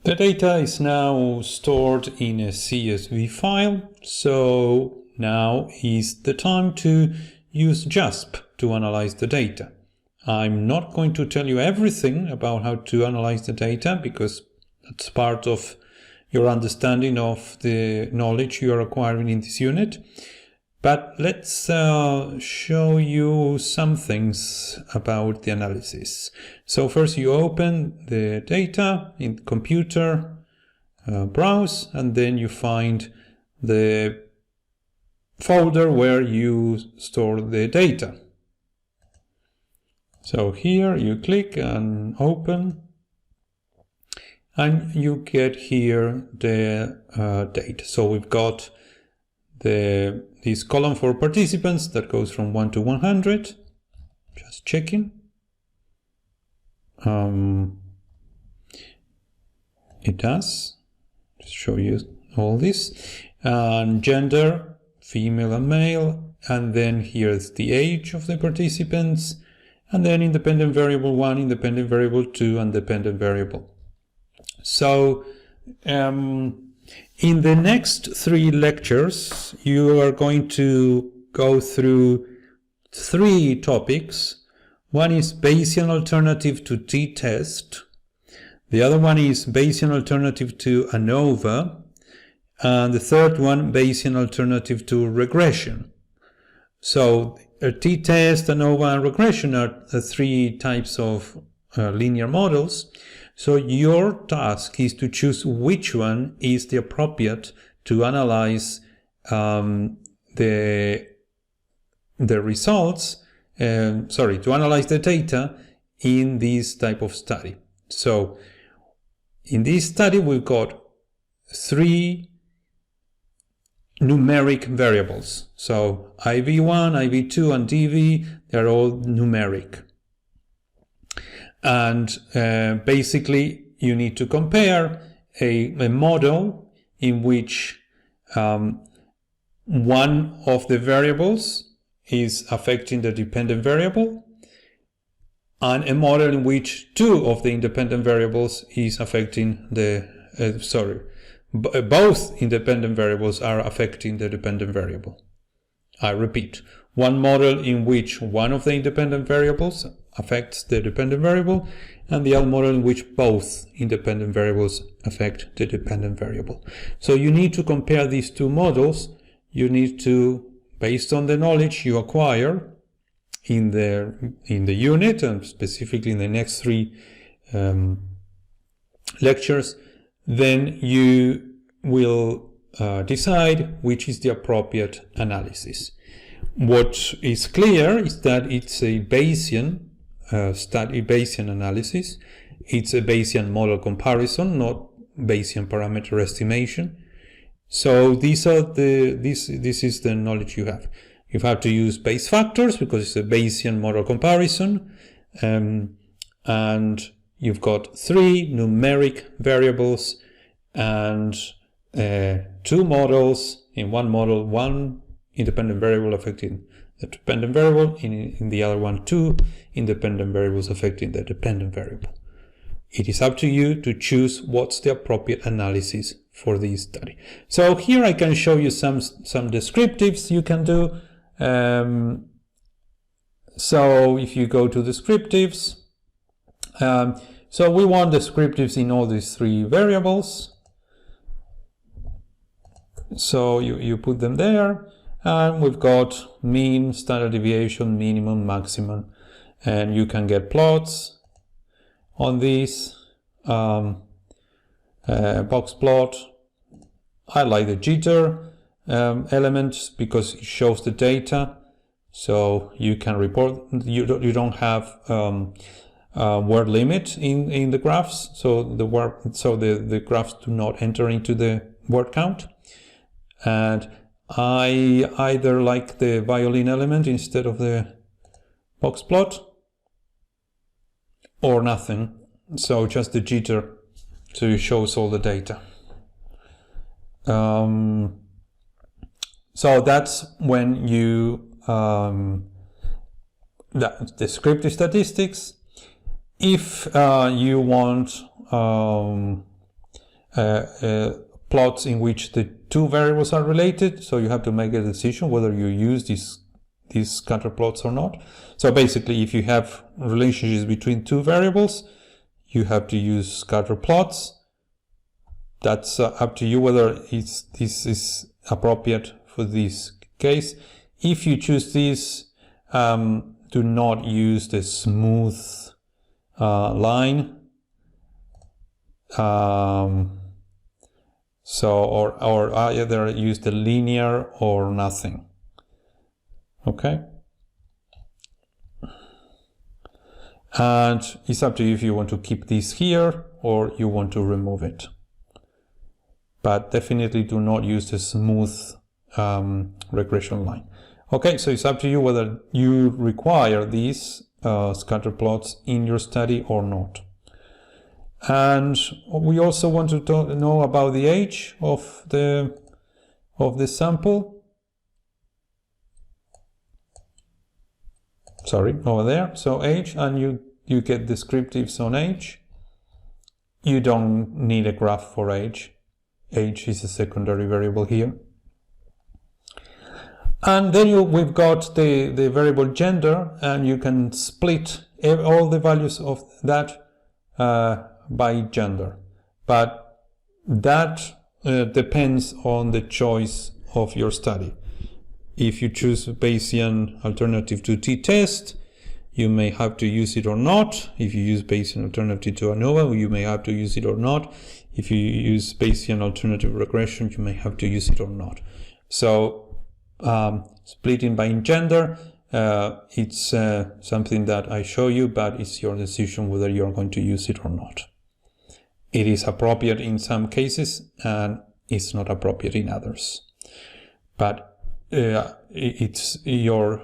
The data is now stored in a CSV file, so now is the time to use JASP to analyze the data. I'm not going to tell you everything about how to analyze the data because that's part of your understanding of the knowledge you are acquiring in this unit. But let's show you some things about the analysis. So first you open the data in computer, browse, and then you find the folder where you store the data. So here you click and open, and you get here the date. So we've got this column for participants that goes from 1 to 100. Just checking. It does. Just show you all this. And gender, female and male. And then here's the age of the participants. And then independent variable 1, independent variable 2, and dependent variable. So, in the next 3 lectures, you are going to go through 3 topics. One is Bayesian alternative to t-test. The other one is Bayesian alternative to ANOVA. And the third one, Bayesian alternative to regression. So a t-test, ANOVA, and regression are the 3 types of linear models. So your task is to choose which one is the appropriate to analyze the results, to analyze the data in this type of study. So in this study, we've got 3 numeric variables. So IV1, IV2, and DV, they're all numeric. And basically, you need to compare a model in which one of the variables is affecting the dependent variable, and a model in which 2 of the independent variables is affecting the, both independent variables are affecting the dependent variable. I repeat, one model in which one of the independent variables affects the dependent variable, and the other model in which both independent variables affect the dependent variable. So you need to compare these 2 models. You need to, based on the knowledge you acquire in the unit, and specifically in the next 3 lectures, then you will decide which is the appropriate analysis. What is clear is that it's a Bayesian Bayesian analysis. It's a Bayesian model comparison, not Bayesian parameter estimation. So this is the knowledge you have. You have to use Bayes factors because it's a Bayesian model comparison, and you've got 3 numeric variables and 2 models. In one model, 1 independent variable affecting the dependent variable, in the other one 2 independent variables affecting the dependent variable. It is up to you to choose what's the appropriate analysis for this study. So here I can show you some descriptives you can do. So if you go to descriptives, so we want descriptives in all these 3 variables. So you put them there. And we've got mean, standard deviation, minimum, maximum, and you can get plots on these. Box plot. I like the jitter element because it shows the data, so you can report. You don't have word limit in the graphs, so the graphs do not enter into the word count. And I either like the violin element instead of the box plot, or nothing. So just the jitter, so it shows all the data. So that's when you that's descriptive statistics. If you want plots in which the two variables are related. So you have to make a decision whether you use these scatter plots or not. So basically, if you have relationships between two variables, you have to use scatter plots. That's up to you whether this is appropriate for this case. If you choose this, do not use the smooth line. Or either use the linear or nothing. Okay. And it's up to you if you want to keep this here or you want to remove it. But definitely do not use the smooth regression line. Okay, so it's up to you whether you require these scatter plots in your study or not. And we also want to know about the age of the sample. Sorry, over there. So age, and you get descriptives on age. You don't need a graph for age. Age is a secondary variable here. And then we've got the variable gender, and you can split all the values of that by gender. But that depends on the choice of your study. If you choose Bayesian alternative to t-test, you may have to use it or not. If you use Bayesian alternative to ANOVA, you may have to use it or not. If you use Bayesian alternative regression, you may have to use it or not. So splitting by gender, it's something that I show you, but it's your decision whether you're going to use it or not. It is appropriate in some cases and it's not appropriate in others. But it's your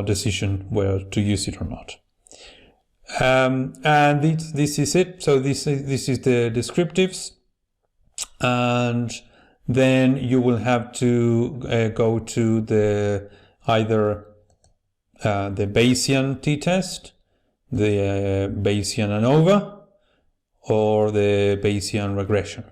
decision whether to use it or not. And this is it. So this is the descriptives, and then you will have to go to the either the Bayesian t-test, the Bayesian ANOVA, or the Bayesian regression.